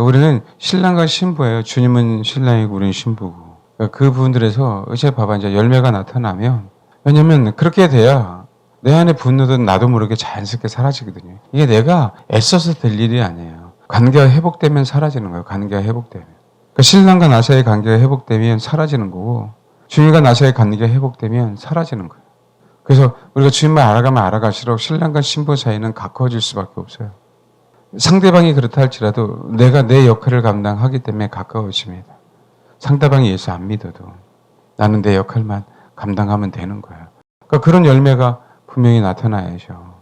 우리는 신랑과 신부예요. 주님은 신랑이고 우리는 신부고. 그 부분들에서 이제 봐봐, 이제 열매가 나타나면, 왜냐면 그렇게 돼야 내 안에 분노도 나도 모르게 자연스럽게 사라지거든요. 이게 내가 애써서 될 일이 아니에요. 관계가 회복되면 사라지는 거예요. 관계가 회복되면. 그러니까 신랑과 나 사이의 관계가 회복되면 사라지는 거고, 주님과 나 사이의 관계가 회복되면 사라지는 거예요. 그래서 우리가 주님을 알아가면 알아갈수록 신랑과 신부 사이는 가까워질 수밖에 없어요. 상대방이 그렇다 할지라도 내가 내 역할을 감당하기 때문에 가까워집니다. 상대방이 예수 안 믿어도 나는 내 역할만 감당하면 되는 거예요. 그러니까 그런 열매가 분명히 나타나야죠.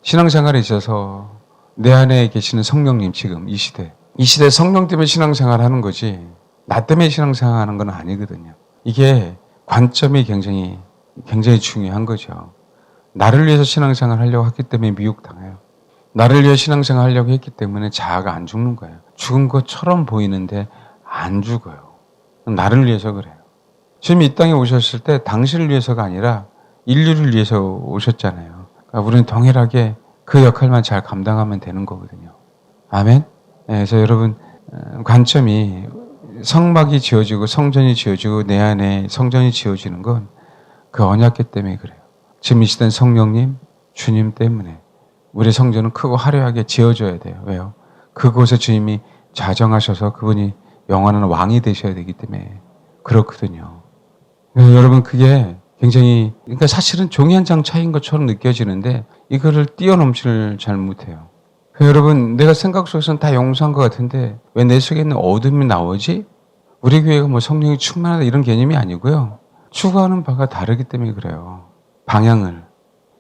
신앙생활에 있어서 내 안에 계시는 성령님, 지금 이 시대 성령 때문에 신앙생활 하는 거지 나 때문에 신앙생활 하는 건 아니거든요. 이게 관점이 굉장히 중요한 거죠. 나를 위해서 신앙생활 하려고 했기 때문에 미혹당해요. 나를 위해 신앙생활 하려고 했기 때문에 자아가 안 죽는 거예요. 죽은 것처럼 보이는데 안 죽어요. 나를 위해서 그래요. 주님이 이 땅에 오셨을 때 당신을 위해서가 아니라 인류를 위해서 오셨잖아요. 그러니까 우리는 동일하게 그 역할만 잘 감당하면 되는 거거든요. 아멘? 네, 그래서 여러분, 관점이 성막이 지어지고 성전이 지어지고 내 안에 성전이 지어지는 건 그 언약궤 때문에 그래요. 지금 이 시대는 성령님, 주님 때문에 우리 성전은 크고 화려하게 지어져야 돼요. 왜요? 그곳에 주님이 자정하셔서 그분이 영원한 왕이 되셔야 되기 때문에 그렇거든요. 그래서 여러분, 그게 굉장히, 그러니까 사실은 종이 한 장 차이인 것처럼 느껴지는데 이거를 뛰어넘지를 잘 못해요. 여러분, 내가 생각 속에서는 다 용서한 것 같은데 왜 내 속에 있는 어둠이 나오지? 우리 교회가 뭐 성령이 충만하다 이런 개념이 아니고요. 추구하는 바가 다르기 때문에 그래요. 방향을,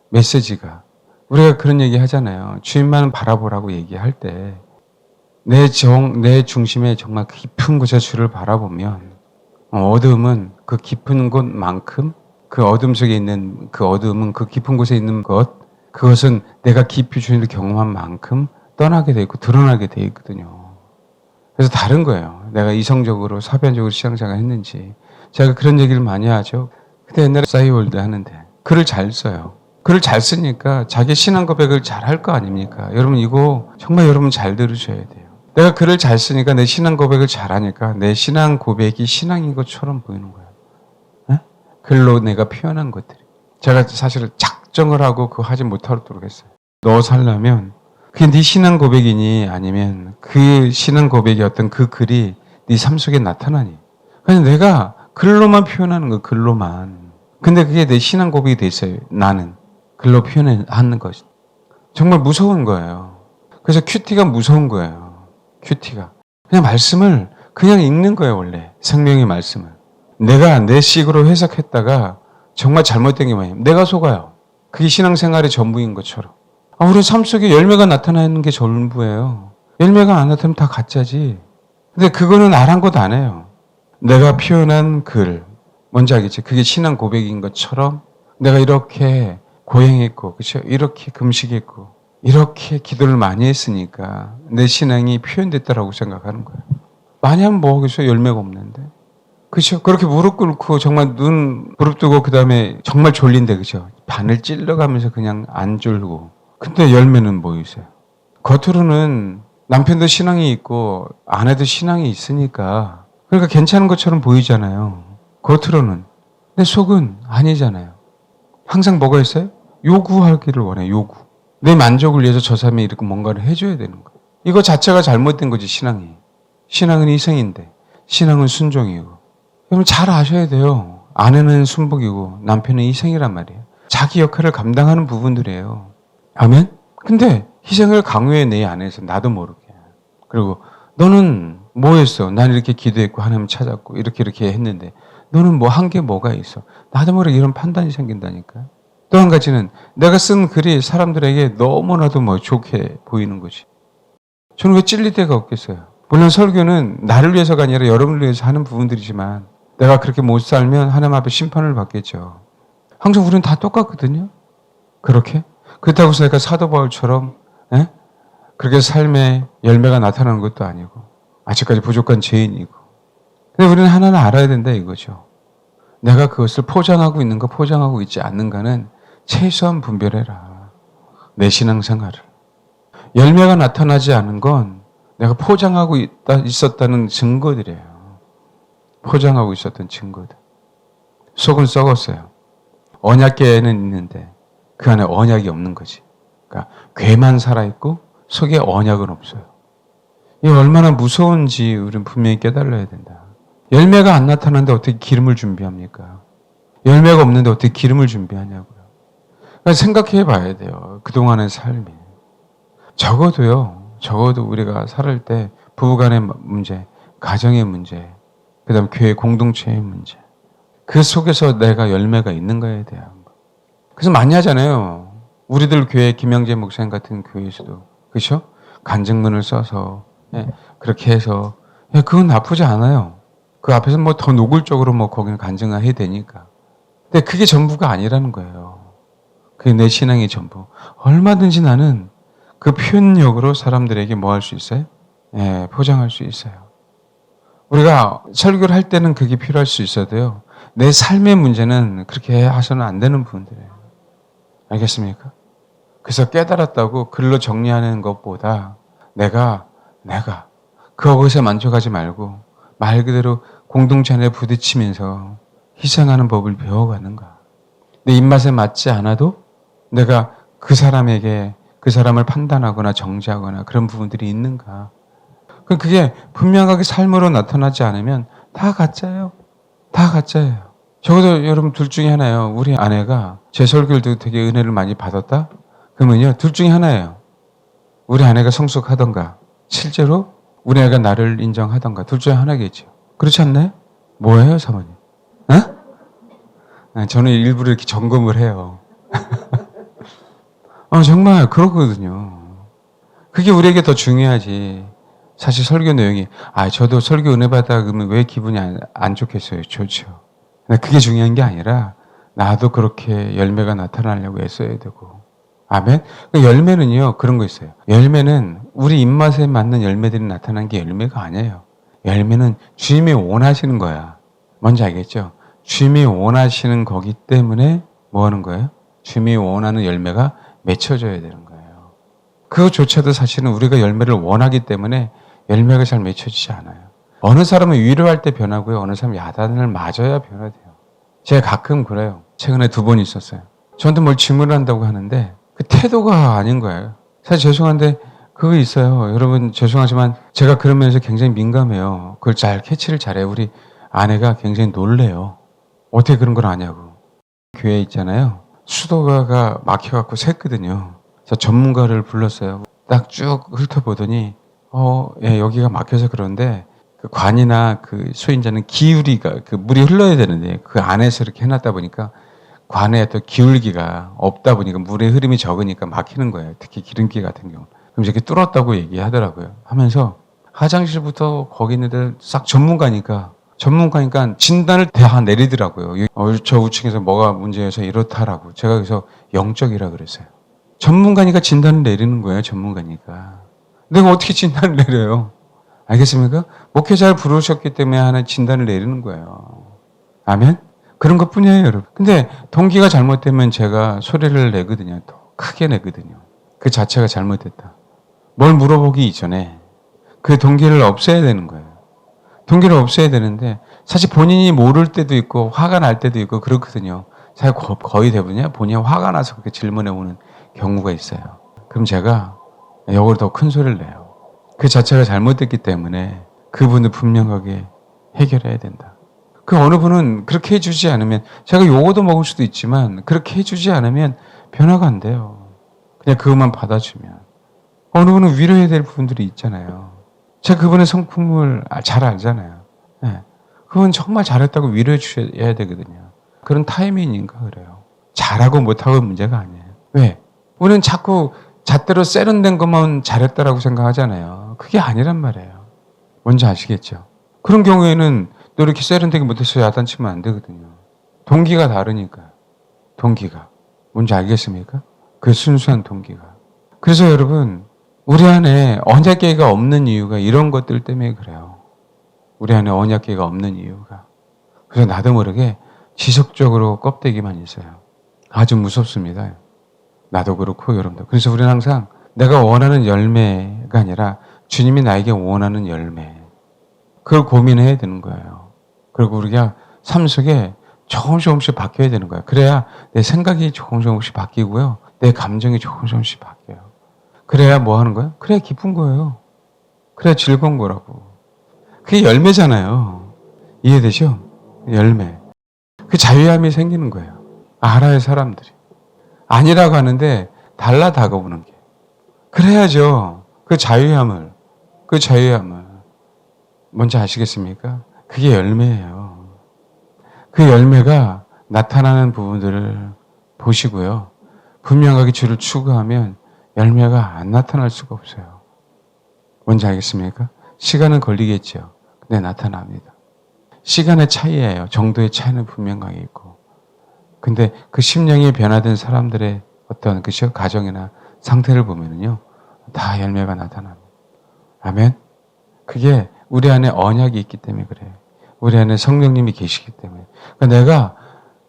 메시지가. 우리가 그런 얘기 하잖아요. 주님만 바라보라고 얘기할 때 내 중심에 정말 깊은 곳에 주를 바라보면 어둠은 그 깊은 곳만큼, 그 어둠 속에 있는 그 어둠은 그 깊은 곳에 있는 그것은 내가 깊이 주님을 경험한 만큼 떠나게 돼 있고 드러나게 돼 있거든요. 그래서 다른 거예요. 내가 이성적으로 사변적으로 신앙생활 했는지. 제가 그런 얘기를 많이 하죠. 근데 옛날에 싸이월드 하는데 글을 잘 써요. 글을 잘 쓰니까 자기 신앙 고백을 잘 할 거 아닙니까? 여러분, 이거 정말 여러분 잘 들으셔야 돼요. 내가 글을 잘 쓰니까 내 신앙 고백을 잘하니까 내 신앙 고백이 신앙인 것처럼 보이는 거예요. 네? 글로 내가 표현한 것들이. 제가 사실 작정을 하고 그거 하지 못하도록 했어요. 너 살려면 그게 네 신앙 고백이니 아니면 그 신앙 고백이 어떤 그 글이 네 삶 속에 나타나니. 그냥 내가 글로만 표현하는 거, 글로만. 근데 그게 내 신앙 고백이 돼 있어요. 나는 글로 표현하는 것이. 정말 무서운 거예요. 그래서 큐티가 무서운 거예요. 큐티가. 그냥 말씀을 그냥 읽는 거예요, 원래. 생명의 말씀을. 내가 내 식으로 해석했다가 정말 잘못된 게 뭐냐면 내가 속아요. 그게 신앙생활의 전부인 것처럼. 우리 삶 속에 열매가 나타나는 게 전부예요. 열매가 안 나타나면 다 가짜지. 근데 그거는 아랑곳 안 해요. 내가 표현한 글, 뭔지 알겠지? 그게 신앙 고백인 것처럼 내가 이렇게 고행했고, 그렇죠? 이렇게 금식했고, 이렇게 기도를 많이 했으니까 내 신앙이 표현됐다라고 생각하는 거예요. 많이 하면 뭐 하겠어요? 열매가 없는데. 그렇죠? 그렇게 무릎 꿇고 정말 눈 부릅뜨고 그다음에 정말 졸린데, 그렇죠? 바늘 찔러가면서 그냥 안 졸고. 근데 열매는 뭐 있어요? 겉으로는 남편도 신앙이 있고 아내도 신앙이 있으니까 그러니까 괜찮은 것처럼 보이잖아요. 겉으로는. 근데 속은 아니잖아요. 항상 뭐가 있어요? 요구하기를 원해, 요구. 내 만족을 위해서 저 사람이 이렇게 뭔가를 해줘야 되는 거예요. 이거 자체가 잘못된 거지, 신앙이. 신앙은 희생인데, 신앙은 순종이고. 여러분 잘 아셔야 돼요. 아내는 순복이고 남편은 희생이란 말이에요. 자기 역할을 감당하는 부분들이에요. 아멘? 근데 희생을 강요해 내 안에서 나도 모르게. 그리고 너는 뭐 했어? 난 이렇게 기도했고 하나님 찾았고 이렇게 했는데 너는 뭐 한 게 뭐가 있어? 나도 모르게 이런 판단이 생긴다니까요. 또 한 가지는 내가 쓴 글이 사람들에게 너무나도 뭐 좋게 보이는 거지. 저는 왜 찔릴 데가 없겠어요. 물론 설교는 나를 위해서가 아니라 여러분을 위해서 하는 부분들이지만 내가 그렇게 못 살면 하나님 앞에 심판을 받겠죠. 항상 우리는 다 똑같거든요. 그렇게? 그렇다고 해서 내가 사도 바울처럼 그렇게 삶의 열매가 나타나는 것도 아니고 아직까지 부족한 죄인이고. 근데 우리는 하나는 알아야 된다 이거죠. 내가 그것을 포장하고 있는가 포장하고 있지 않는가는 최소한 분별해라. 내 신앙생활을. 열매가 나타나지 않은 건 내가 포장하고 있었다는 증거들이에요. 포장하고 있었던 증거들. 속은 썩었어요. 언약궤는 있는데 그 안에 언약이 없는 거지. 그러니까 궤만 살아있고 속에 언약은 없어요. 이게 얼마나 무서운지 우리는 분명히 깨달아야 된다. 열매가 안 나타나는데 어떻게 기름을 준비합니까? 열매가 없는데 어떻게 기름을 준비하냐고요. 그러니까 생각해 봐야 돼요. 그동안의 삶이. 적어도 우리가 살을 때 부부간의 문제, 가정의 문제, 그 다음 교회 공동체의 문제. 그 속에서 내가 열매가 있는가에 대한 거. 그래서 많이 하잖아요. 우리들 교회 김영재 목사님 같은 교회에서도. 그렇죠? 간증문을 써서 그렇게 해서 그건 나쁘지 않아요. 그 앞에서 뭐 더 노골적으로 뭐 거기는 간증을 해야 되니까. 근데 그게 전부가 아니라는 거예요. 그게 내 신앙의 전부. 얼마든지 나는 그 표현력으로 사람들에게 뭐 할 수 있어요? 포장할 수 있어요. 우리가 설교를 할 때는 그게 필요할 수 있어도요. 내 삶의 문제는 그렇게 해서는 안 되는 부분들이에요. 알겠습니까? 그래서 깨달았다고 글로 정리하는 것보다 내가 그것에 만족하지 말고 말 그대로 공동체 안에 부딪히면서 희생하는 법을 배워가는가. 내 입맛에 맞지 않아도 내가 그 사람에게 그 사람을 판단하거나 정죄하거나 그런 부분들이 있는가. 그게 분명하게 삶으로 나타나지 않으면 다 가짜예요. 다 가짜예요. 적어도 여러분 둘 중에 하나예요. 우리 아내가 제 설교를 듣고 되게 은혜를 많이 받았다? 그러면요. 둘 중에 하나예요. 우리 아내가 성숙하던가 실제로 우리 아내가 나를 인정하던가 둘 중에 하나겠죠. 그렇지 않나요? 뭐예요 사모님? 저는 일부러 이렇게 점검을 해요. 정말 그렇거든요. 그게 우리에게 더 중요하지. 사실 설교 내용이 저도 설교 은혜 받아 그러면 왜 기분이 안 좋겠어요? 좋죠. 근데 그게 중요한 게 아니라 나도 그렇게 열매가 나타나려고 애써야 되고. 아멘? 그 열매는요 그런 거 있어요. 열매는 우리 입맛에 맞는 열매들이 나타난 게 열매가 아니에요. 열매는 주님이 원하시는 거야. 뭔지 알겠죠? 주님이 원하시는 거기 때문에 뭐 하는 거예요? 주님이 원하는 열매가 맺혀져야 되는 거예요. 그것조차도 사실은 우리가 열매를 원하기 때문에 열매가 잘 맺혀지지 않아요. 어느 사람은 위로할 때 변하고요. 어느 사람은 야단을 맞아야 변화돼요. 제가 가끔 그래요. 최근에 2번 있었어요. 저한테 뭘 질문한다고 하는데 그 태도가 아닌 거예요. 사실 죄송한데 그거 있어요. 여러분 죄송하지만 제가 그런 면에서 굉장히 민감해요. 그걸 잘 캐치를 잘해요. 우리 아내가 굉장히 놀래요. 어떻게 그런 걸 아냐고. 교회 있잖아요. 수도가가 막혀갖고 샜거든요. 그래서 전문가를 불렀어요. 딱 쭉 훑어보더니 여기가 막혀서 그런데 그 관이나 그 수인자는 기울기가 그 물이 흘러야 되는데 그 안에서 이렇게 해놨다 보니까 관에 또 기울기가 없다 보니까 물의 흐름이 적으니까 막히는 거예요. 특히 기름기 같은 경우. 그럼 이렇게 뚫었다고 얘기하더라고요. 하면서 화장실부터 거기 있는 데를 싹 전문가니까 진단을 다 내리더라고요. 저 우측에서 뭐가 문제여서 이렇다라고. 제가 그래서 영적이라 그랬어요. 전문가니까 진단을 내리는 거예요. 전문가니까. 내가 어떻게 진단을 내려요? 알겠습니까? 목회자를 부르셨기 때문에 하는 진단을 내리는 거예요. 아멘? 그런 것 뿐이에요, 여러분. 근데 동기가 잘못되면 제가 소리를 내거든요. 더 크게 내거든요. 그 자체가 잘못됐다. 뭘 물어보기 이전에 그 동기를 없애야 되는 거예요. 동기를 없애야 되는데 사실 본인이 모를 때도 있고 화가 날 때도 있고 그렇거든요. 사실 거의 대부분이야 본인이 화가 나서 그렇게 질문해 오는 경우가 있어요. 그럼 제가 이걸 더 큰 소리를 내요. 그 자체가 잘못됐기 때문에 그분을 분명하게 해결해야 된다. 그 어느 분은 그렇게 해주지 않으면 제가 요거도 먹을 수도 있지만 그렇게 해주지 않으면 변화가 안 돼요. 그냥 그것만 받아주면. 어느 분은 위로해야 될 부분들이 있잖아요. 제가 그분의 성품을 잘 알잖아요. 그분 정말 잘했다고 위로해 주셔야 되거든요. 그런 타이밍인가 그래요. 잘하고 못하고 문제가 아니에요. 왜? 우리는 자꾸 잣대로 세련된 것만 잘했다라고 생각하잖아요. 그게 아니란 말이에요. 뭔지 아시겠죠? 그런 경우에는 너 이렇게 세련되게 못해서 야단치면 안 되거든요. 동기가 다르니까. 동기가. 뭔지 알겠습니까? 그 순수한 동기가. 그래서 여러분 우리 안에 언약궤가 없는 이유가 이런 것들 때문에 그래요. 우리 안에 언약궤가 없는 이유가. 그래서 나도 모르게 지속적으로 껍데기만 있어요. 아주 무섭습니다. 나도 그렇고 여러분도. 그래서 우리는 항상 내가 원하는 열매가 아니라 주님이 나에게 원하는 열매. 그걸 고민해야 되는 거예요. 그리고 우리가 삶 속에 조금씩 바뀌어야 되는 거예요. 그래야 내 생각이 조금씩 바뀌고요. 내 감정이 조금씩 바뀌어요. 그래야 뭐 하는 거예요? 그래야 기쁜 거예요. 그래야 즐거운 거라고. 그게 열매잖아요. 이해되죠? 열매. 그 자유함이 생기는 거예요. 알아요, 사람들이. 아니라고 하는데 달라 다가오는 게. 그래야죠. 그 자유함을. 뭔지 아시겠습니까? 그게 열매예요. 그 열매가 나타나는 부분들을 보시고요. 분명하게 주를 추구하면 열매가 안 나타날 수가 없어요. 뭔지 알겠습니까? 시간은 걸리겠죠. 근데 나타납니다. 시간의 차이예요. 정도의 차이는 분명하게 있고. 근데 그 심령이 변화된 사람들의 어떤 그 가정이나 상태를 보면은요, 다 열매가 나타납니다. 아멘? 그게 우리 안에 언약이 있기 때문에 그래요. 우리 안에 성령님이 계시기 때문에. 그러니까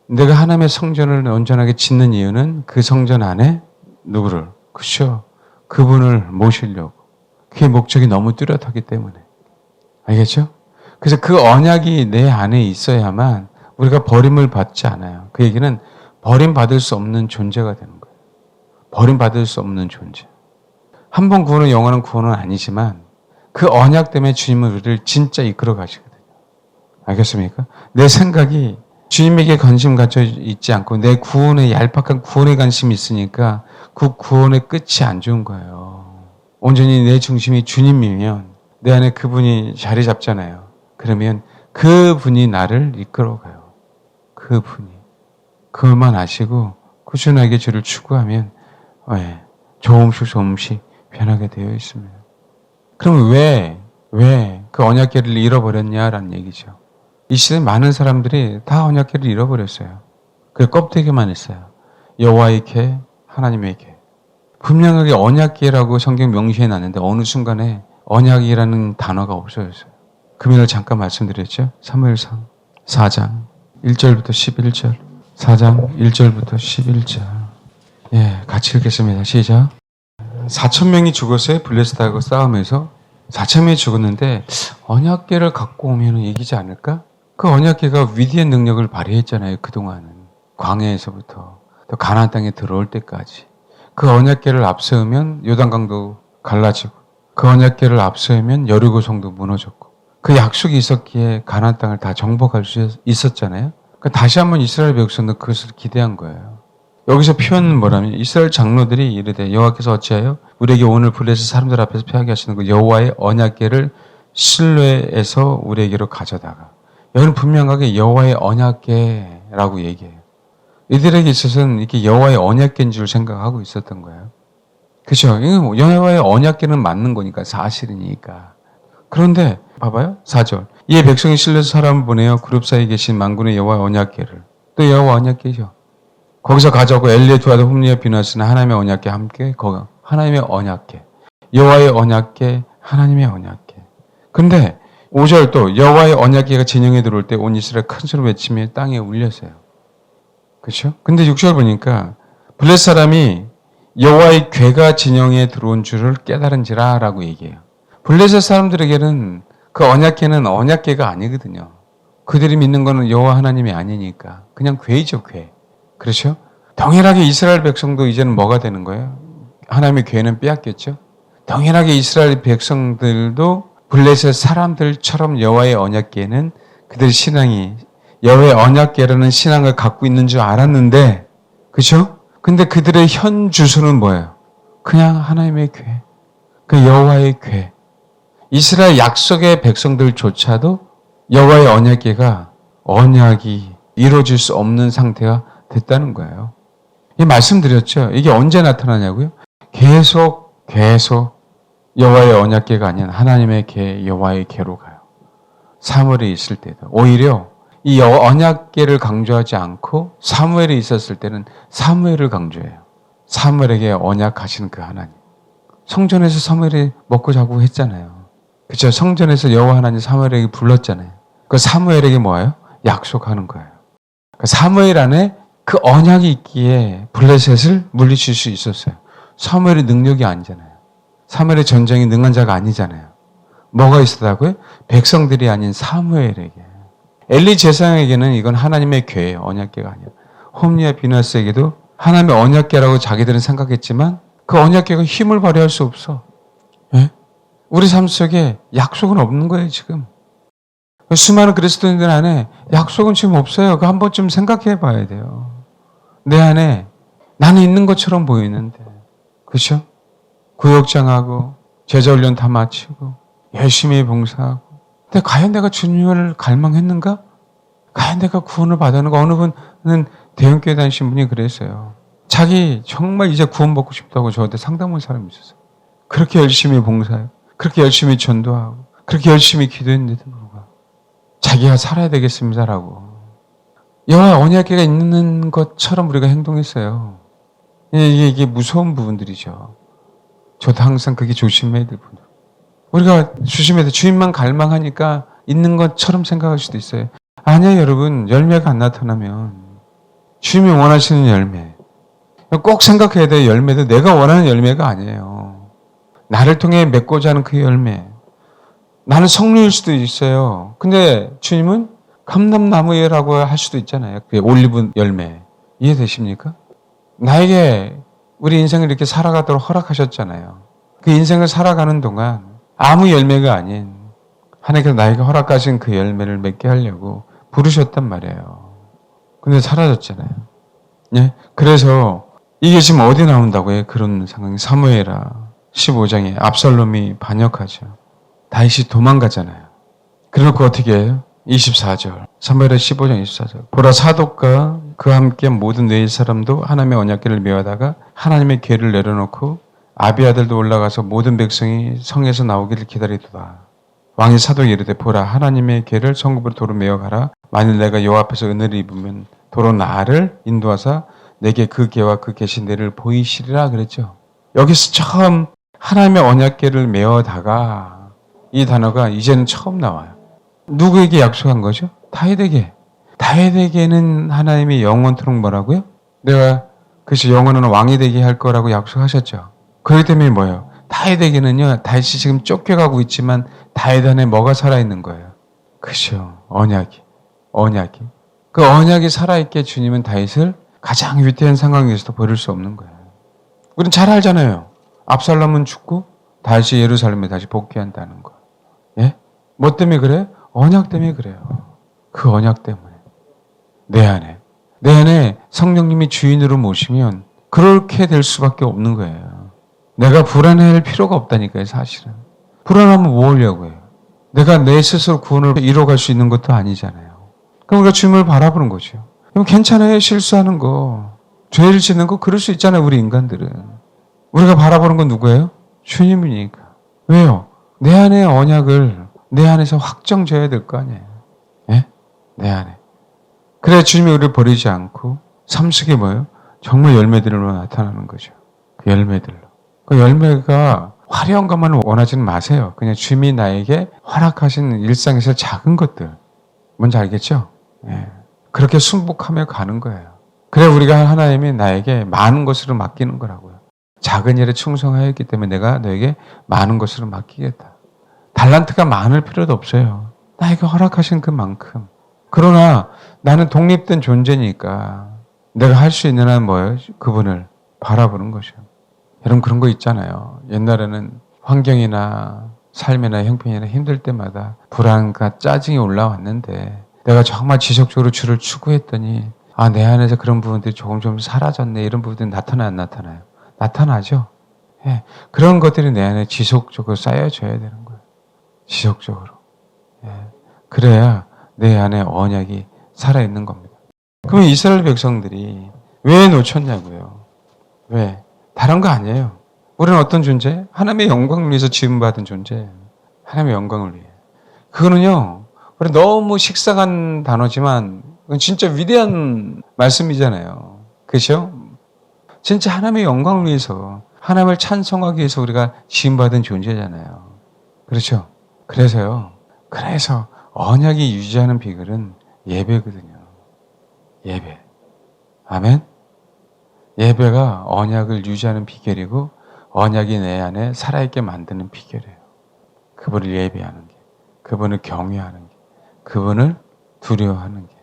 내가 하나님의 성전을 온전하게 짓는 이유는 그 성전 안에 누구를? 그렇죠. 그분을 모시려고. 그게 목적이 너무 뚜렷하기 때문에. 알겠죠? 그래서 그 언약이 내 안에 있어야만 우리가 버림을 받지 않아요. 그 얘기는 버림받을 수 없는 존재가 되는 거예요. 버림받을 수 없는 존재. 한 번 구원은 영원한 구원은 아니지만 그 언약 때문에 주님은 우리를 진짜 이끌어 가시거든요. 알겠습니까? 내 생각이 주님에게 관심 갖져 있지 않고 내 구원에 얄팍한 구원에 관심이 있으니까 그 구원의 끝이 안 좋은 거예요. 온전히 내 중심이 주님이면 내 안에 그분이 자리 잡잖아요. 그러면 그분이 나를 이끌어가요. 그분이. 그것만 아시고 꾸준하게 주를 추구하면 조금씩 변하게 되어 있습니다. 그럼 왜 그 언약궤를 잃어버렸냐라는 얘기죠. 이 시대에 많은 사람들이 다 언약궤를 잃어버렸어요. 그 껍데기만 있어요. 여호와의 궤, 하나님의 궤. 분명하게 언약궤라고 성경 명시해 놨는데 어느 순간에 언약이라는 단어가 없어졌어요. 금요일 잠깐 말씀드렸죠. 사무엘상 4장 1절부터 11절. 4장 1절부터 11절. 같이 읽겠습니다. 시작. 4,000명이 죽었어요. 블레셋하고 싸움에서. 4,000명이 죽었는데 언약궤를 갖고 오면 이기지 않을까? 그 언약궤가 위대한 능력을 발휘했잖아요. 그동안은. 광야에서부터 또 가나안 땅에 들어올 때까지. 그 언약궤를 앞세우면 요단강도 갈라지고 그 언약궤를 앞세우면 여리고 성도 무너졌고 그 약속이 있었기에 가나안 땅을 다 정복할 수 있었잖아요. 그러니까 다시 한번 이스라엘 백성도 그것을 기대한 거예요. 여기서 표현은 뭐라면 이스라엘 장로들이 이르되 여호와께서 어찌하여 우리에게 오늘 블레셋 사람들 앞에서 패하게 하시는 그 여호와의 언약궤를 실로에서 우리에게로 가져다가 여기는 분명하게 여호와의 언약궤라고 얘기해요. 이들에게 있어서는 이게 여호와의 언약궤인 줄 생각하고 있었던 거예요. 그렇죠? 여호와의 언약궤는 맞는 거니까 사실이니까. 그런데 봐봐요. 4절. 이에 백성이 실려서 사람을 보내어 그룹 사이에 계신 만군의 여호와의 언약궤를 또 여호와 언약궤죠. 거기서 가져오고 엘리의 두 아들 홈리와 비나스는 하나님의 언약궤 함께 하나님의 언약궤 여호와의 언약궤 하나님의 언약궤. 근데 5절 또 여호와의 언약궤가 진영에 들어올 때 온 이스라엘 큰 소리로 외치며 땅에 울렸어요. 그렇죠? 근데 6절 보니까 블레셋 사람이 여호와의 궤가 진영에 들어온 줄을 깨달은지라라고 얘기해요. 블레셋 사람들에게는 그 언약궤는 언약궤가 아니거든요. 그들이 믿는 거는 여호와 하나님이 아니니까 그냥 궤이죠, 궤. 그렇죠? 동일하게 이스라엘 백성도 이제는 뭐가 되는 거예요? 하나님의 궤는 빼앗겼죠? 동일하게 이스라엘 백성들도 블레셋 사람들처럼 여호와의 언약궤는 그들의 신앙이 여호와의 언약궤라는 신앙을 갖고 있는 줄 알았는데, 그렇죠? 근데 그들의 현 주소는 뭐예요? 그냥 하나님의 궤, 그 여호와의 궤. 이스라엘 약속의 백성들조차도 여호와의 언약궤가 언약이 이루어질 수 없는 상태가 됐다는 거예요. 이 말씀드렸죠. 이게 언제 나타나냐고요? 계속 여호와의 언약궤가 아닌 하나님의 궤, 여호와의 궤로 가요. 사무엘에 있을 때도 오히려 이 언약궤를 강조하지 않고 사무엘에 있었을 때는 사무엘을 강조해요. 사무엘에게 언약하시는 그 하나님. 성전에서 사무엘이 먹고 자고 했잖아요. 그렇죠? 성전에서 여호와 하나님 사무엘에게 불렀잖아요. 그 사무엘에게 뭐예요? 약속하는 거예요. 그 사무엘 안에 그 언약이 있기에 블레셋을 물리칠 수 있었어요. 사무엘의 능력이 아니잖아요. 사무엘의 전쟁이 능한 자가 아니잖아요. 뭐가 있었다고요? 백성들이 아닌 사무엘에게. 엘리 제사장에게는 이건 하나님의 궤예요. 언약궤가 아니에요. 홈리와 비나스에게도 하나님의 언약궤라고 자기들은 생각했지만 그 언약궤가 힘을 발휘할 수 없어. 예? 우리 삶 속에 약속은 없는 거예요, 지금. 수많은 그리스도인들 안에 약속은 지금 없어요. 그 한 번쯤 생각해 봐야 돼요. 내 안에 나는 있는 것처럼 보이는데. 그렇죠? 구역장하고 제자훈련 다 마치고 열심히 봉사하고. 근데 과연 내가 주님을 갈망했는가? 과연 내가 구원을 받았는가? 어느 분은 대형교회 다니신 분이 그랬어요. 자기 정말 이제 구원받고 싶다고 저한테 상담한 사람이 있었어요. 그렇게 열심히 봉사해요. 그렇게 열심히 전도하고 그렇게 열심히 기도했는데도 불구하고 자기가 살아야 되겠습니다라고. 여호와 언약궤가 있는 것처럼 우리가 행동했어요. 이게 무서운 부분들이죠. 저도 항상 그게 조심해야 될 부분. 우리가 조심해야 돼. 주님만 갈망하니까 있는 것처럼 생각할 수도 있어요. 아니요, 여러분. 열매가 안 나타나면 주님이 원하시는 열매. 꼭 생각해야 돼요. 열매도 내가 원하는 열매가 아니에요. 나를 통해 맺고자 하는 그 열매. 나는 석류일 수도 있어요. 근데 주님은 감람나무라고 할 수도 있잖아요. 그 올리브 열매. 이해되십니까? 나에게 우리 인생을 이렇게 살아가도록 허락하셨잖아요. 그 인생을 살아가는 동안 아무 열매가 아닌 하나님께서 나에게 허락하신 그 열매를 맺게 하려고 부르셨단 말이에요. 근데 사라졌잖아요. 예? 그래서 이게 지금 어디 나온다고요? 그런 상황이 사무엘하 15장에 압살롬이 반역하죠. 다윗이 도망가잖아요. 그래놓고 어떻게 해요? 24절. 사무엘하 15장 24절. 보라 사독과 그와 함께 모든 네 사람도 하나님의 언약궤를 메어다가 하나님의 궤를 내려놓고 아비아들도 올라가서 모든 백성이 성에서 나오기를 기다리도다. 왕이 사독이 이르되 보라 하나님의 궤를 성읍으로 도로 메어가라. 만일 내가 여호와 앞에서 은혜를 입으면 도로 나를 인도하사 내게 그 궤와 그 계신대를 보이시리라 그랬죠. 여기서 처음 하나님의 언약궤를 메어다가 이 단어가 이제는 처음 나와요. 누구에게 약속한 거죠? 다윗에게. 다윗에게는 하나님이 영원토록 뭐라고요? 내가 그것이 영원한 왕이 되게 할 거라고 약속하셨죠. 그렇기 때문에 뭐예요? 다윗에게는요, 다윗이 지금 쫓겨가고 있지만 다윗 안에 뭐가 살아있는 거예요? 그죠. 언약이. 그 언약이 살아있게 주님은 다윗을 가장 위태한 상황에서도 버릴 수 없는 거예요. 우리는 잘 알잖아요. 압살롬은 죽고 다시 예루살렘에 다시 복귀한다는 거. 예? 뭐 때문에 그래? 언약 때문에 그래요. 그 언약 때문에. 내 안에 성령님이 주인으로 모시면 그렇게 될 수밖에 없는 거예요. 내가 불안해할 필요가 없다니까요, 사실은. 불안하면 뭐 하려고 해요? 내가 내 스스로 구원을 이뤄갈 수 있는 것도 아니잖아요. 그럼 우리가 주님을 바라보는 거죠. 그럼 괜찮아요, 실수하는 거. 죄를 짓는 거 그럴 수 있잖아요, 우리 인간들은. 우리가 바라보는 건 누구예요? 주님이니까. 왜요? 내 안에 언약을 내 안에서 확정져야 될 거 아니에요. 예? 내 안에. 그래야 주님이 우리를 버리지 않고 삶 속에 뭐예요? 정말 열매들로 나타나는 거죠. 그 열매들로. 그 열매가 화려한 것만 원하지는 마세요. 그냥 주님이 나에게 허락하신 일상에서 작은 것들. 뭔지 알겠죠? 예. 그렇게 순복하며 가는 거예요. 그래 우리가 하나님이 나에게 많은 것으로 맡기는 거라고요. 작은 일에 충성하였기 때문에 내가 너에게 많은 것으로 맡기겠다. 달란트가 많을 필요도 없어요. 나에게 허락하신 그만큼. 그러나 나는 독립된 존재니까 내가 할 수 있는 한 뭐예요? 그분을 바라보는 것이요. 여러분 그런 거 있잖아요. 옛날에는 환경이나 삶이나 형편이나 힘들 때마다 불안과 짜증이 올라왔는데 내가 정말 지속적으로 주를 추구했더니 내 안에서 그런 부분들이 조금 사라졌네. 이런 부분들이 나타나요, 안 나타나요? 나타나죠. 예. 그런 것들이 내 안에 지속적으로 쌓여져야 되는 거예요. 지속적으로. 예. 그래야 내 안에 언약이 살아있는 겁니다. 그럼 이스라엘 백성들이 왜 놓쳤냐고요? 왜? 다른 거 아니에요. 우리는 어떤 존재? 하나님의 영광을 위해서 지음받은 존재예요. 하나님의 영광을 위해. 그거는요, 우리 너무 식상한 단어지만 진짜 위대한 말씀이잖아요. 그렇죠? 진짜 하나님의 영광을 위해서 하나님을 찬송하기 위해서 우리가 지음받은 존재잖아요. 그렇죠? 그래서 언약이 유지하는 비결은 예배거든요. 예배. 아멘? 예배가 언약을 유지하는 비결이고 언약이 내 안에 살아있게 만드는 비결이에요. 그분을 예배하는 게, 그분을 경외하는 게, 그분을 두려워하는 게.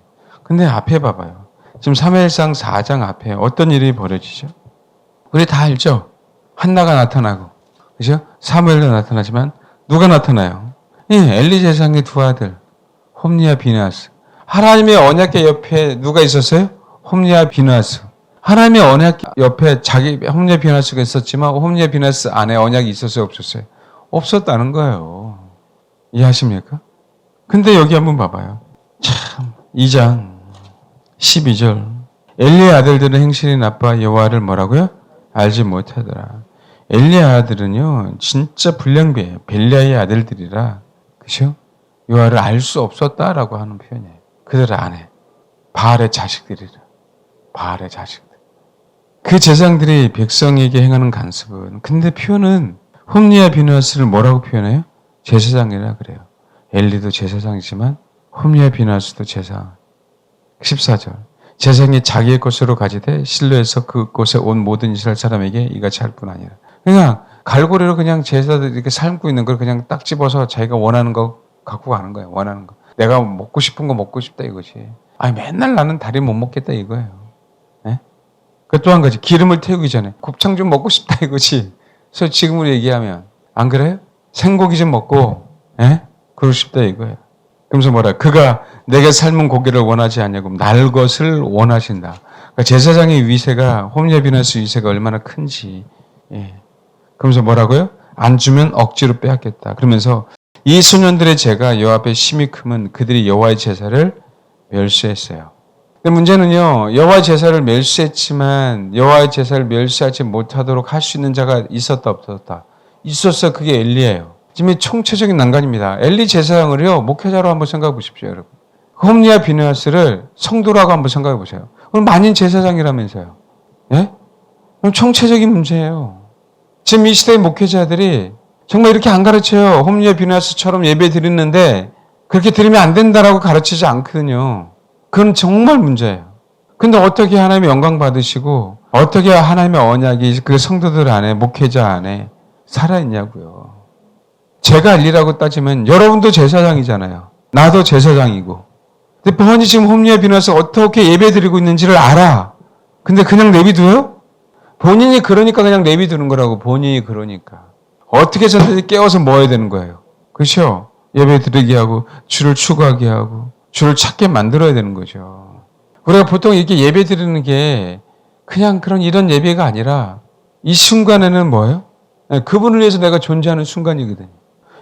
근데 앞에 봐봐요. 지금 사무엘상 4장 앞에 어떤 일이 벌어지죠? 우리 다 알죠? 한나가 나타나고, 그죠? 사무엘도 나타나지만 누가 나타나요? 엘리 제사장의 두 아들, 홈리와 비느하스. 하나님의 언약궤 옆에 누가 있었어요? 홈리와 비느하스. 하나님의 언약 옆에 홈리와 비느하스가 있었지만 홈리와 비느하스 안에 언약이 있었어요? 없었어요? 없었다는 거예요. 이해하십니까? 근데 여기 한번 봐봐요. 참 2장 12절 엘리의 아들들은 행실이 나빠 여호와를 뭐라고요? 알지 못하더라. 엘리의 아들은요 진짜 불량배예요. 벨리아의 아들들이라 그죠? 여호와를 알 수 없었다라고 하는 표현이에요. 그들 안에 바알의 자식들이라. 바알의 자식들. 그 제사장들이 백성에게 행하는 간섭은 근데 표현은 홈리와 비느하스를 뭐라고 표현해요? 제사장이라 그래요. 엘리도 제사장이지만 홈리와 비느하스도 제사장. 14절 제사장이 자기의 것으로 가지되 실로에서 그곳에 온 모든 이스라엘 사람에게 이같이 할 뿐 아니라. 그냥 갈고리로 그냥 제사들이 이렇게 삶고 있는 걸 그냥 딱 집어서 자기가 원하는 거 갖고 가는 거예요. 원하는 거. 내가 먹고 싶은 거 먹고 싶다 이거지. 아니 맨날 나는 다리 못 먹겠다 이거예요. 네? 그 또 한 가지 기름을 태우기 전에 곱창 좀 먹고 싶다 이거지. 그래서 지금으로 얘기하면 안 그래요? 생고기 좀 먹고 그러고 싶다 이거예요. 그러면서 뭐라 그가 내게 삶은 고기를 원하지 않냐고 날 것을 원하신다. 그러니까 제사장의 위세가 홈리와 비느하스 위세가 얼마나 큰지. 그러면서 뭐라고요? 안 주면 억지로 빼앗겠다. 그러면서 이 소년들의 죄가 여호와 앞에 심히 크면 그들이 여호와의 제사를 멸시했어요. 근데 문제는요. 여호와의 제사를 멸시했지만 여호와의 제사를 멸시하지 못하도록 할 수 있는 자가 있었다 없었다. 있었어. 그게 엘리예요. 지금 총체적인 난관입니다. 엘리 제사장을요. 목회자로 한번 생각해 보십시오. 여러분. 홈리와 비느하스를 성도라고 한번 생각해 보세요. 그럼 만인 제사장이라면서요. 예? 그럼 총체적인 문제예요. 지금 이 시대의 목회자들이 정말 이렇게 안 가르쳐요. 홈리와 비느하스처럼 예배 드리는데 그렇게 드리면 안 된다라고 가르치지 않거든요. 그건 정말 문제예요. 근데 어떻게 하나님의 영광 받으시고 어떻게 하나님의 언약이 그 성도들 안에 목회자 안에 살아있냐고요. 제가 엘리라고 따지면 여러분도 제사장이잖아요. 나도 제사장이고. 근데 뻔히 지금 홈리와 비느하스가 어떻게 예배 드리고 있는지를 알아. 근데 그냥 내비둬요? 본인이 그러니까 그냥 내비두는 거라고. 본인이 그러니까. 어떻게 해서든지 깨워서 모아야 되는 거예요. 그렇죠? 예배 드리게 하고 주를 추구하게 하고 주를 찾게 만들어야 되는 거죠. 우리가 보통 이렇게 예배 드리는 게 그냥 그런 이런 예배가 아니라 이 순간에는 뭐예요? 그분을 위해서 내가 존재하는 순간이거든요.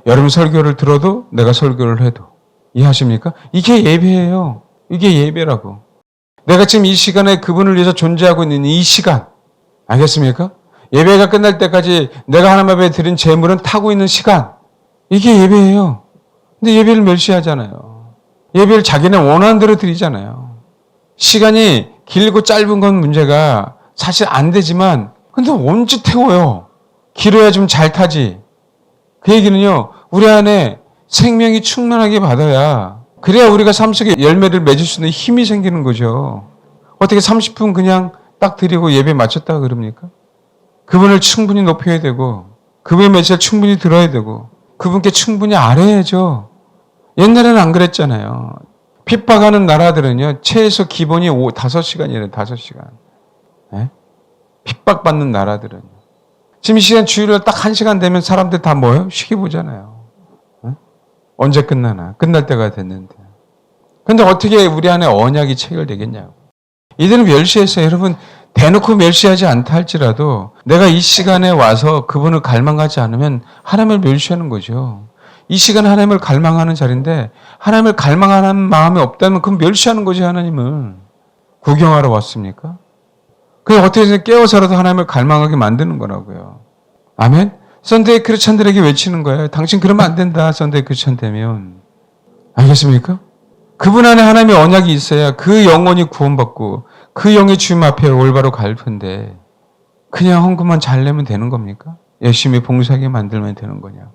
여러분 설교를 들어도 내가 설교를 해도. 이해하십니까? 이게 예배예요. 이게 예배라고. 내가 지금 이 시간에 그분을 위해서 존재하고 있는 이 시간. 알겠습니까? 예배가 끝날 때까지 내가 하나님 앞에 드린 제물은 타고 있는 시간. 이게 예배예요. 근데 예배를 멸시하잖아요. 예배를 자기는 원하는 대로 드리잖아요. 시간이 길고 짧은 건 문제가 사실 안 되지만 근데 언제 태워요? 길어야 좀 잘 타지. 그 얘기는요. 우리 안에 생명이 충만하게 받아야 그래야 우리가 삶 속에 열매를 맺을 수 있는 힘이 생기는 거죠. 어떻게 30분 그냥 딱 드리고 예배 마쳤다 그럽니까? 그분을 충분히 높여야 되고 그분의 메시지를 충분히 들어야 되고 그분께 충분히 알아야죠. 옛날에는 안 그랬잖아요. 핍박하는 나라들은요. 최소 기본이 5시간이래요. 5시간. 네? 핍박받는 나라들은. 지금 이 시간 주일날 딱 1시간 되면 사람들 다 뭐예요? 쉬게 보잖아요. 네? 언제 끝나나. 끝날 때가 됐는데. 근데 어떻게 우리 안에 언약이 체결되겠냐고. 이들은 멸시했어요. 여러분 대놓고 멸시하지 않다 할지라도 내가 이 시간에 와서 그분을 갈망하지 않으면 하나님을 멸시하는 거죠. 이 시간에 하나님을 갈망하는 자리인데 하나님을 갈망하는 마음이 없다면 그건 멸시하는 거지 하나님을. 구경하러 왔습니까? 그냥 어떻게든 깨워서라도 하나님을 갈망하게 만드는 거라고요. 아멘? 선데이 크리스천들에게 외치는 거예요. 당신 그러면 안 된다. 선데이 크리스천 되면. 알겠습니까? 그분 안에 하나님의 언약이 있어야 그 영혼이 구원받고 그 영의 주님 앞에 올바로 갈 텐데 그냥 헌금만 잘 내면 되는 겁니까? 열심히 봉사하게 만들면 되는 거냐?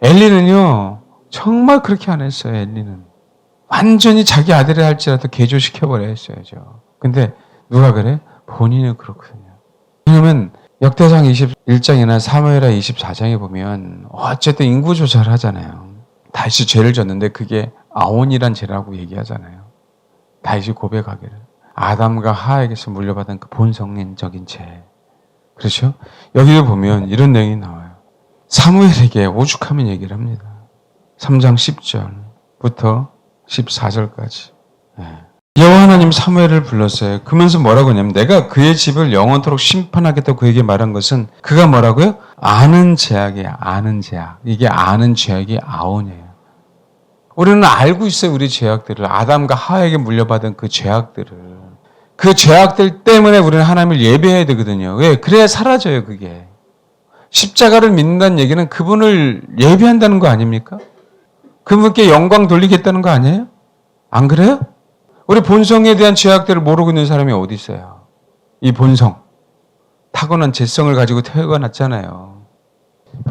엘리는요. 정말 그렇게 안 했어요. 엘리는. 완전히 자기 아들이 할지라도 개조시켜버려 했어야죠. 근데 누가 그래? 본인은 그렇거든요. 왜냐하면 역대상 21장이나 사무엘하 24장에 보면 어쨌든 인구 조사를 하잖아요. 다윗이 죄를 졌는데 그게 아온이란 죄라고 얘기하잖아요. 다윗이 고백하기를 아담과 하에게서 물려받은 그 본성적인 죄. 그렇죠? 여기를 보면 이런 내용이 나와요. 사무엘에게 오죽하면 얘기를 합니다. 3장 10절부터 14절까지. 여호와 하나님 사무엘을 불렀어요. 그러면서 뭐라고 하냐면 내가 그의 집을 영원토록 심판하겠다고 그에게 말한 것은 그가 뭐라고요? 아는 죄악이야. 아는 죄악. 이게 아는 죄악이 아온이에요. 우리는 알고 있어요. 우리 죄악들을. 아담과 하에게 물려받은 그 죄악들을. 그 죄악들 때문에 우리는 하나님을 예배해야 되거든요. 왜? 그래야 사라져요. 그게. 십자가를 믿는다는 얘기는 그분을 예배한다는 거 아닙니까? 그분께 영광 돌리겠다는 거 아니에요? 안 그래요? 우리 본성에 대한 죄악들을 모르고 있는 사람이 어디 있어요? 이 본성. 타고난 죄성을 가지고 태어났잖아요.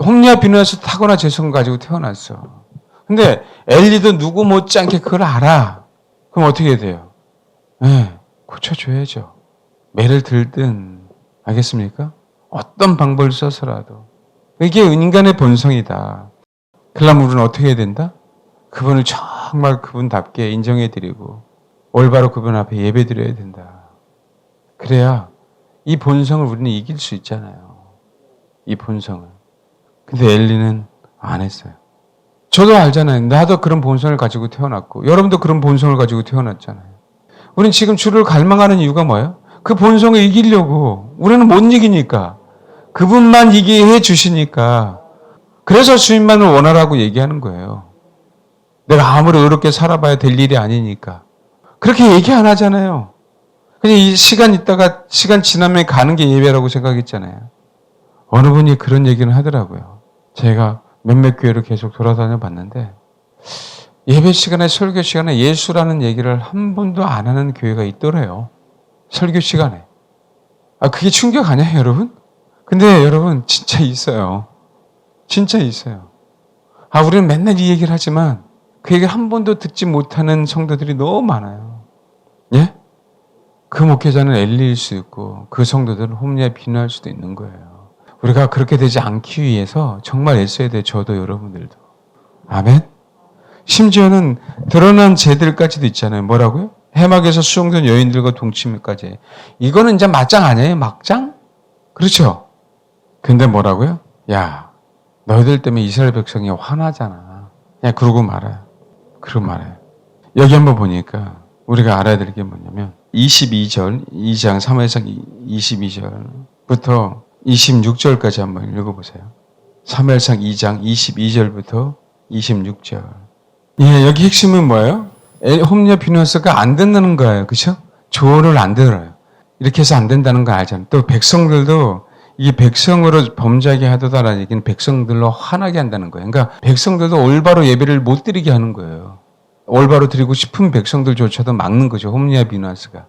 홈리와 비누에서 타고난 죄성을 가지고 태어났어. 근데 엘리도 누구 못지않게 그걸 알아. 그럼 어떻게 해야 돼요? 고쳐줘야죠. 매를 들든, 알겠습니까? 어떤 방법을 써서라도. 이게 인간의 본성이다. 그러면 우리는 어떻게 해야 된다? 그분을 정말 그분답게 인정해드리고 올바로 그분 앞에 예배드려야 된다. 그래야 이 본성을 우리는 이길 수 있잖아요. 이 본성을. 근데 엘리는 안 했어요. 저도 알잖아요. 나도 그런 본성을 가지고 태어났고 여러분도 그런 본성을 가지고 태어났잖아요. 우리는 지금 주를 갈망하는 이유가 뭐예요? 그 본성을 이기려고. 우리는 못 이기니까. 그분만 이기게 해주시니까. 그래서 주님만을 원하라고 얘기하는 거예요. 내가 아무리 의롭게 살아봐야 될 일이 아니니까. 그렇게 얘기 안 하잖아요. 그냥 이 시간 있다가 시간 지나면 가는 게 예배라고 생각했잖아요. 어느 분이 그런 얘기는 하더라고요. 제가 몇몇 교회를 계속 돌아다녀 봤는데 예배 시간에 설교 시간에 예수라는 얘기를 한 번도 안 하는 교회가 있더래요. 설교 시간에. 그게 충격 아니에요, 여러분? 근데 여러분 진짜 있어요. 진짜 있어요. 우리는 맨날 이 얘기를 하지만 그 얘기를 한 번도 듣지 못하는 성도들이 너무 많아요. 예? 그 목회자는 엘리일 수 있고 그 성도들은 홈리에 비누할 수도 있는 거예요. 우리가 그렇게 되지 않기 위해서 정말 애써야 돼요. 저도 여러분들도. 아멘? 심지어는 드러난 죄들까지도 있잖아요. 뭐라고요? 해막에서 수용된 여인들과 동침까지. 이거는 이제 맞짱 아니에요? 막장? 그렇죠? 근데 뭐라고요? 야, 너희들 때문에 이스라엘 백성이 화나잖아. 그냥 그러고 말아요. 그러고 말아요. 여기 한번 보니까 우리가 알아야 될 게 뭐냐면 22절, 2장 3회상 22절부터 26절까지 한번 읽어보세요. 3회상 2장 22절부터 26절. 여기 핵심은 뭐예요? 홈리와 비누하스가 안 된다는 거예요. 그렇죠? 조언을 안 들어요. 이렇게 해서 안 된다는 거 알잖아요. 또 백성들도 이 백성으로 범죄하게 하도다라는 얘기는 백성들로 화나게 한다는 거예요. 그러니까 백성들도 올바로 예배를 못 드리게 하는 거예요. 올바로 드리고 싶은 백성들조차도 막는 거죠. 홈리와 비누하스가.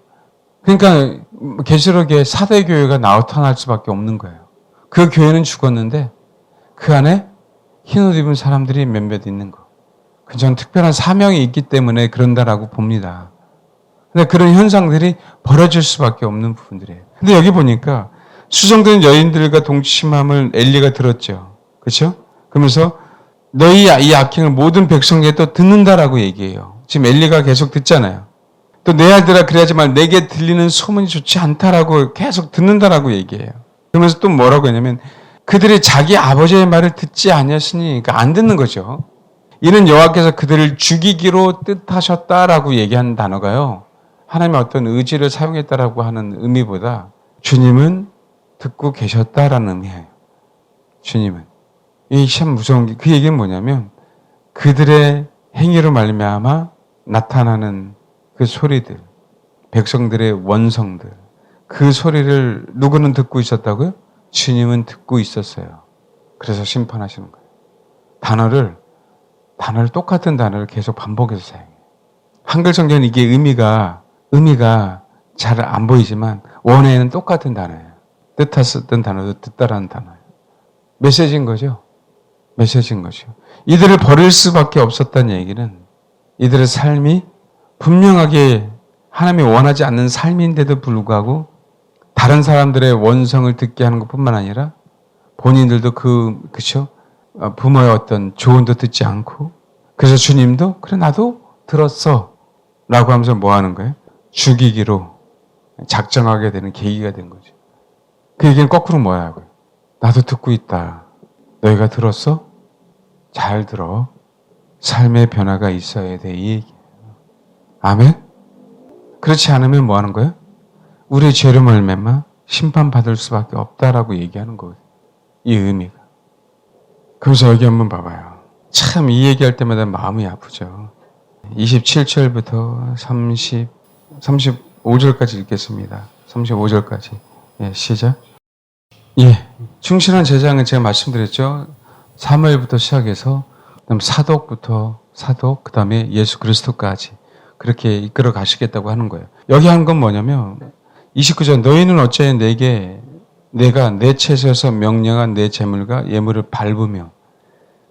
그러니까 계시록에 4대 교회가 나타날 수밖에 없는 거예요. 그 교회는 죽었는데 그 안에 흰옷 입은 사람들이 몇몇 있는 거. 저는 특별한 사명이 있기 때문에 그런다라고 봅니다. 근데 그런 현상들이 벌어질 수밖에 없는 부분들이에요. 근데 여기 보니까 수정된 여인들과 동침함을 엘리가 들었죠. 그렇죠? 그러면서 너희 이 악행을 모든 백성에게 또 듣는다라고 얘기해요. 지금 엘리가 계속 듣잖아요. 또 내 아들아 그래야지 말 내게 들리는 소문이 좋지 않다라고 계속 듣는다라고 얘기해요. 그러면서 또 뭐라고 했냐면 그들이 자기 아버지의 말을 듣지 아니었으니 그러니까 안 듣는 거죠. 이는 여호와께서 그들을 죽이기로 뜻하셨다라고 얘기한 단어가요. 하나님의 어떤 의지를 사용했다라고 하는 의미보다 주님은 듣고 계셨다라는 의미예요. 주님은. 이 참 무서운 게 그 얘기는 뭐냐면 그들의 행위로 말미암아 나타나는 그 소리들, 백성들의 원성들, 그 소리를 누구는 듣고 있었다고요? 주님은 듣고 있었어요. 그래서 심판하시는 거예요. 단어를 똑같은 단어를 계속 반복해서 사용해요. 한글 성경은 이게 의미가 잘 안 보이지만 원어에는 똑같은 단어예요. 뜻했었던 단어도 듣다라는 단어예요. 메시지인 거죠. 메시지인 거죠. 이들을 버릴 수밖에 없었다는 얘기는 이들의 삶이 분명하게 하나님이 원하지 않는 삶인데도 불구하고 다른 사람들의 원성을 듣게 하는 것뿐만 아니라 본인들도 그쵸? 부모의 어떤 조언도 듣지 않고, 그래서 주님도 그래 나도 들었어 라고 하면서 뭐 하는 거예요? 죽이기로 작정하게 되는 계기가 된 거죠. 그 얘기는 거꾸로 뭐야 하고요? 나도 듣고 있다. 너희가 들었어? 잘 들어. 삶의 변화가 있어야 돼. 이 얘기예요. 아멘? 그렇지 않으면 뭐 하는 거예요? 우리의 죄로 말미암아 심판받을 수밖에 없다라고 얘기하는 거예요. 이 의미가. 그래서 여기 한번 봐봐요. 참 이 얘기할 때마다 마음이 아프죠. 27절부터 35절까지 읽겠습니다. 35절까지. 예, 시작. 예, 충실한 제장은 제가 말씀드렸죠. 사무엘부터 시작해서 그다음 사독, 그 다음에 예수 그리스도까지 그렇게 이끌어 가시겠다고 하는 거예요. 여기 한 건 뭐냐면 29절 너희는 어찌하여 내가 내 채소에서 명령한 내 재물과 예물을 밟으며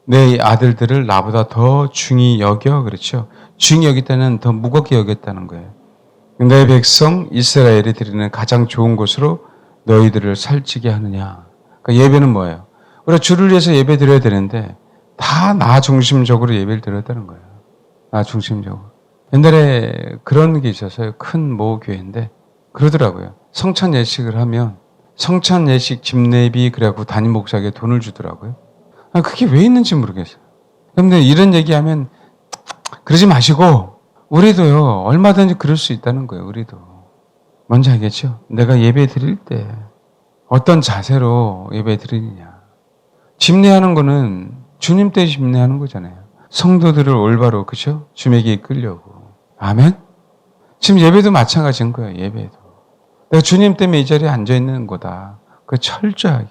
내 아들들을 나보다 더 중히 여겨 그렇죠. 중히 여기다는 더 무겁게 여겼다는 거예요. 내 백성 이스라엘이 드리는 가장 좋은 곳으로 너희들을 살찌게 하느냐. 그러니까 예배는 뭐예요? 우리가 주를 위해서 예배 드려야 되는데 다 나 중심적으로 예배를 드렸다는 거예요. 나 중심적으로. 옛날에 그런 게 있었어요. 큰 모 교회인데 그러더라고요. 성찬 예식을 하면 성찬 예식 집례비 그래갖고 담임 목사에게 돈을 주더라고요. 그게 왜 있는지 모르겠어요. 근데 이런 얘기하면 그러지 마시고 우리도요 얼마든지 그럴 수 있다는 거예요. 우리도 뭔지 알겠죠? 내가 예배 드릴 때 어떤 자세로 예배 드리느냐. 집례하는 거는 주님 때 집례하는 거잖아요. 성도들을 올바로 그죠? 주님에게 이끌려고. 아멘? 지금 예배도 마찬가지인 거예요. 예배도. 내가 주님 때문에 이 자리에 앉아 있는 거다. 그 철저하게.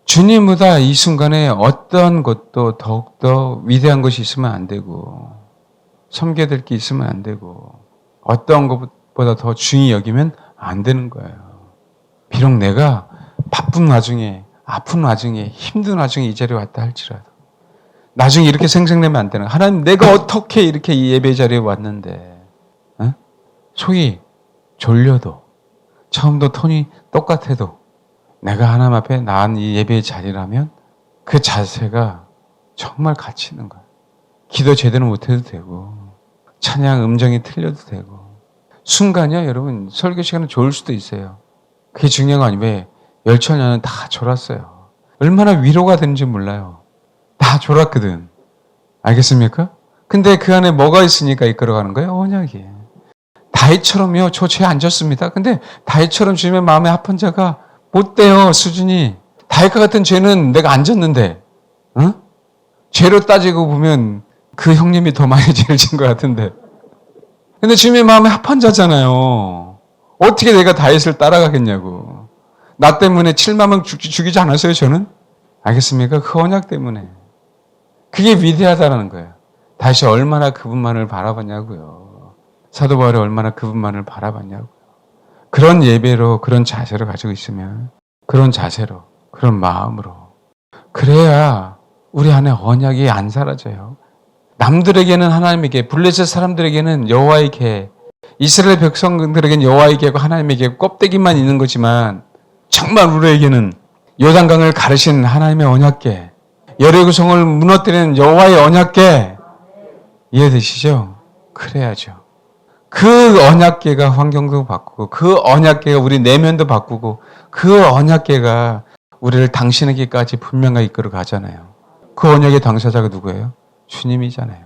주님보다 이 순간에 어떤 것도 더욱더 위대한 것이 있으면 안 되고 섬겨야 될 게 있으면 안 되고 어떤 것보다 더 중히 여기면 안 되는 거예요. 비록 내가 바쁜 와중에 아픈 와중에 힘든 와중에 이 자리에 왔다 할지라도 나중에 이렇게 생색내면 안 되는 거예요. 하나님 내가 어떻게 이렇게 이 예배 자리에 왔는데 속이 졸려도 처음도 톤이 똑같아도 내가 하나님 앞에 나은 이 예배의 자리라면 그 자세가 정말 가치 있는 거예요. 기도 제대로 못해도 되고 찬양 음정이 틀려도 되고 순간이요 여러분 설교 시간은 좋을 수도 있어요. 그게 중요한 거 아니에요. 왜? 열처녀는 다 졸았어요. 얼마나 위로가 되는지 몰라요. 다 졸았거든. 알겠습니까? 근데 그 안에 뭐가 있으니까 이끌어가는 거예요? 언약이. 다윗처럼요. 저 죄 안 졌습니다. 근데 다윗처럼 주님의 마음에 합한 자가 못 돼요. 수준이. 다윗과 같은 죄는 내가 안 졌는데 죄로 따지고 보면 그 형님이 더 많이 죄를 진 것 같은데. 근데 주님의 마음에 합한 자잖아요. 어떻게 내가 다윗을 따라가겠냐고. 나 때문에 7만명 죽이지 않았어요, 저는? 알겠습니까? 그 언약 때문에. 그게 위대하다는 거예요. 다시 얼마나 그분만을 바라봤냐고요. 사도 바울이 얼마나 그분만을 바라봤냐고요. 그런 예배로, 그런 자세로 가지고 있으면, 그런 자세로, 그런 마음으로. 그래야 우리 안에 언약이 안 사라져요. 남들에게는 하나님에게, 블레셋 사람들에게는 여호와의 계, 이스라엘 백성들에게는 여호와의 계고 하나님의 계 껍데기만 있는 거지만 정말 우리에게는 요단강을 가르신 하나님의 언약계, 여리고성을 무너뜨리는 여호와의 언약계 이해되시죠? 그래야죠. 그 언약계가 환경도 바꾸고 그 언약계가 우리 내면도 바꾸고 그 언약계가 우리를 당신에게까지 분명하게 이끌어 가잖아요. 그 언약의 당사자가 누구예요? 주님이잖아요.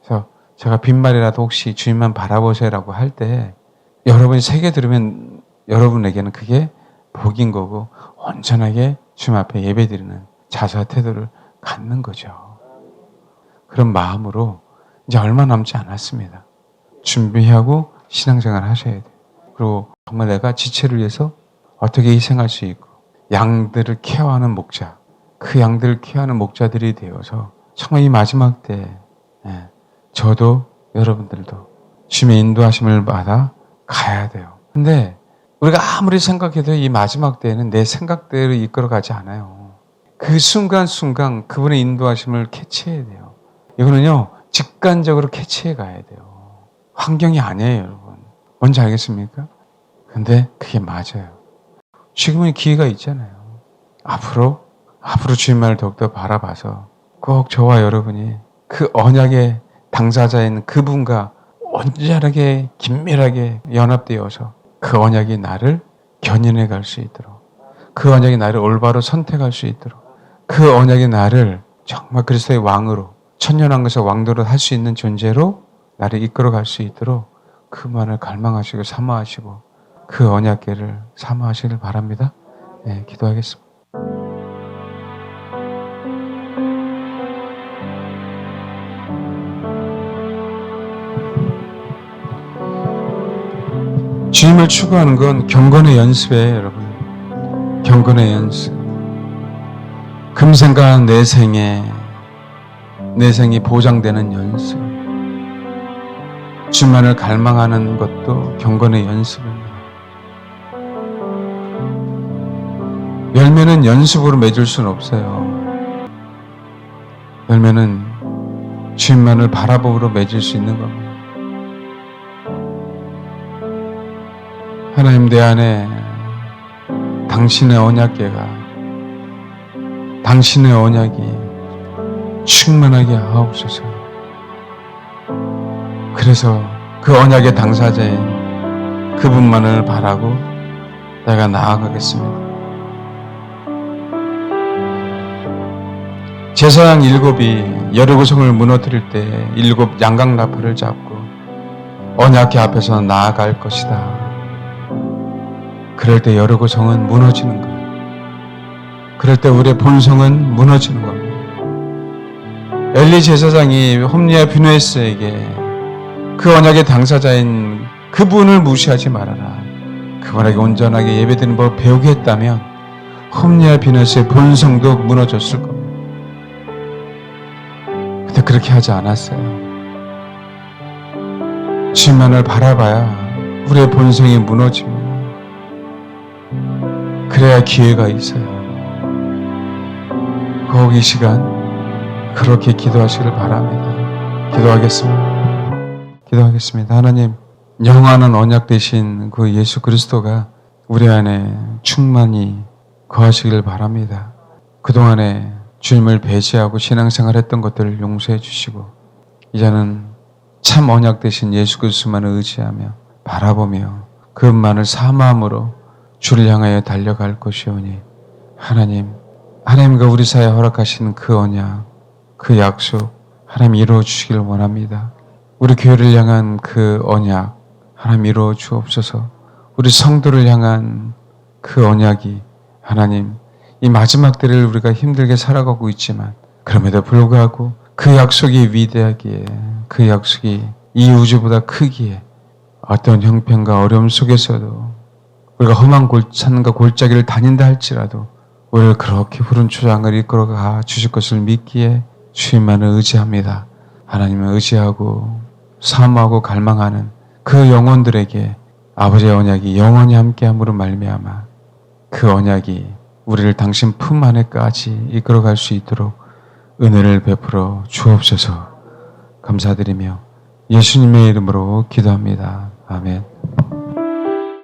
그래서 제가 빈말이라도 혹시 주님만 바라보세요라고 할 때 여러분이 새겨 들으면 여러분에게는 그게 복인 거고 온전하게 주님 앞에 예배드리는 자세와 태도를 갖는 거죠. 그런 마음으로 이제 얼마 남지 않았습니다. 준비하고 신앙생활 하셔야 돼요. 그리고 정말 내가 지체를 위해서 어떻게 희생할 수 있고 양들을 케어하는 목자, 그 양들을 케어하는 목자들이 되어서 정말 이 마지막 때 저도 여러분들도 주님의 인도하심을 받아 가야 돼요. 근데 우리가 아무리 생각해도 이 마지막 때에는 내 생각대로 이끌어가지 않아요. 그 순간순간 그분의 인도하심을 캐치해야 돼요. 이거는요 직관적으로 캐치해 가야 돼요. 환경이 아니에요 여러분. 뭔지 알겠습니까? 근데 그게 맞아요. 지금은 기회가 있잖아요. 앞으로 주님만을 더욱더 바라봐서 꼭 저와 여러분이 그 언약의 당사자인 그분과 온전하게 긴밀하게 연합되어서 그 언약이 나를 견인해 갈 수 있도록, 그 언약이 나를 올바로 선택할 수 있도록, 그 언약이 나를 정말 그리스도의 왕으로, 천년왕국에서 왕도를 할 수 있는 존재로 나를 이끌어 갈 수 있도록 그만을 갈망하시고 사모하시고 그 언약궤를 사모하시길 바랍니다. 네, 기도하겠습니다. 주님을 추구하는 건 경건의 연습이에요, 여러분. 경건의 연습. 금생과 내생이 보장되는 연습. 주만을 갈망하는 것도 경건의 연습입니다. 열매는 연습으로 맺을 수는 없어요. 열매는 주님만을 바라봄으로 맺을 수 있는 겁니다. 하나님, 내 안에 당신의 언약궤가, 당신의 언약이 충만하게 하옵소서. 그래서 그 언약의 당사자인 그분만을 바라고 내가 나아가겠습니다. 제사장 7이 여리고성을 무너뜨릴 때 7 양강나팔을 잡고 언약궤 앞에서 나아갈 것이다. 그럴 때 여리고성은 무너지는 거예요. 그럴 때 우리의 본성은 무너지는 겁니다. 엘리 제사장이 홈리와 비느하스에게 그 언약의 당사자인 그분을 무시하지 말아라, 그분에게 온전하게 예배드리는 법을 배우게 했다면 홈리와 비느하스의 본성도 무너졌을 겁니다. 근데 그렇게 하지 않았어요. 주님만을 바라봐야 우리의 본성이 무너집니다. 그래야 기회가 있어요. 꼭 이 시간 그렇게 기도하시길 바랍니다. 기도하겠습니다. 하나님, 영원한 언약 되신 그 예수 그리스도가 우리 안에 충만히 거하시길 바랍니다. 그동안에 주님을 배제하고 신앙생활 했던 것들을 용서해 주시고 이제는 참 언약 되신 예수 그리스도만을 의지하며 바라보며 그분만을 사모함으로 주를 향하여 달려갈 것이오니 하나님과 우리 사이에 허락하신 그 언약, 그 약속 하나님 이루어 주시길 원합니다. 우리 교회를 향한 그 언약 하나님 이루어 주옵소서. 우리 성도를 향한 그 언약이 하나님, 이 마지막 때를 우리가 힘들게 살아가고 있지만 그럼에도 불구하고 그 약속이 위대하기에, 그 약속이 이 우주보다 크기에 어떤 형편과 어려움 속에서도 우리가 험한 산과 골짜기를 다닌다 할지라도 우리를 그렇게 푸른 초장을 이끌어가 주실 것을 믿기에 주님만을 의지합니다. 하나님을 의지하고 사모하고 갈망하는 그 영혼들에게 아버지의 언약이 영원히 함께함으로 말미암아 그 언약이 우리를 당신 품 안에까지 이끌어갈 수 있도록 은혜를 베풀어 주옵소서. 감사드리며 예수님의 이름으로 기도합니다. 아멘.